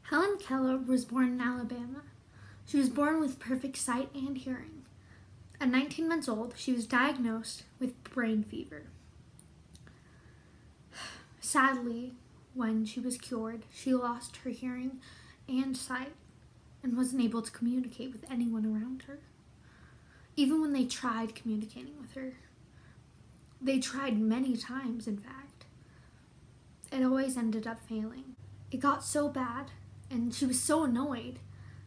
Helen Keller was born in Alabama. She was born with perfect sight and hearing. At 19 months old, she was diagnosed with brain fever. Sadly, when she was cured, she lost her hearing and sight and wasn't able to communicate with anyone around her. Even when they tried communicating with her, they tried many times, in fact, it always ended up failing. It got so bad, and she was so annoyed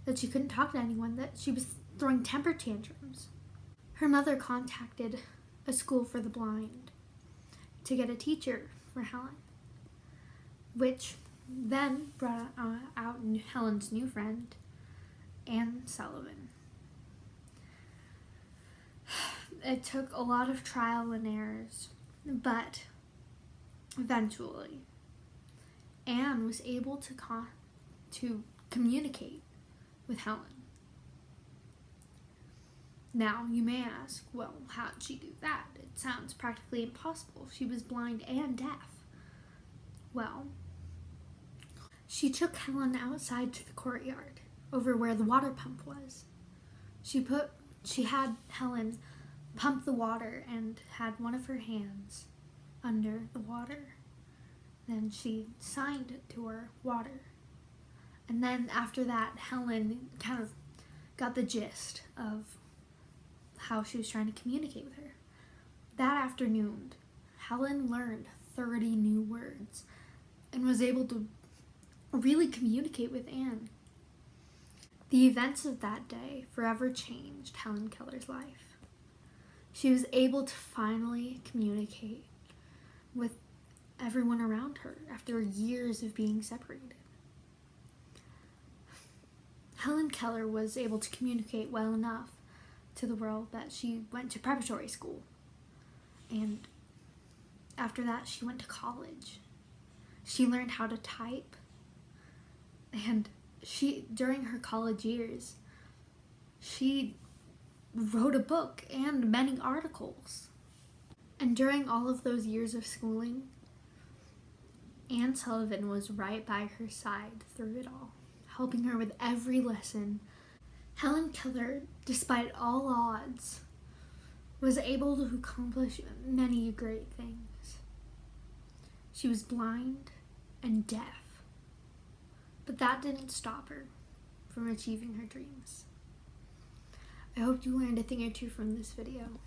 that she couldn't talk to anyone, that she was throwing temper tantrums. Her mother contacted a school for the blind to get a teacher for Helen, which then brought out Helen's new friend, Anne Sullivan. It took a lot of trial and errors, but eventually Anne was able to communicate with Helen. Now, you may ask, well, how did she do that? It sounds practically impossible. She was blind and deaf. Well, she took Helen outside to the courtyard, over where the water pump was. She had Helen pump the water and had one of her hands under the water. Then she signed to her water. And then after that, Helen kind of got the gist of how she was trying to communicate with her. That afternoon, Helen learned 30 new words and was able to really communicate with Anne. The events of that day forever changed Helen Keller's life. She was able to finally communicate with everyone around her after years of being separated. Helen Keller was able to communicate well enough to the world that she went to preparatory school. And after that, she went to college. She learned how to type. And during her college years, she wrote a book and many articles. And during all of those years of schooling, Anne Sullivan was right by her side through it all, helping her with every lesson. Helen Keller, despite all odds, was able to accomplish many great things. She was blind and deaf, but that didn't stop her from achieving her dreams. I hope you learned a thing or two from this video.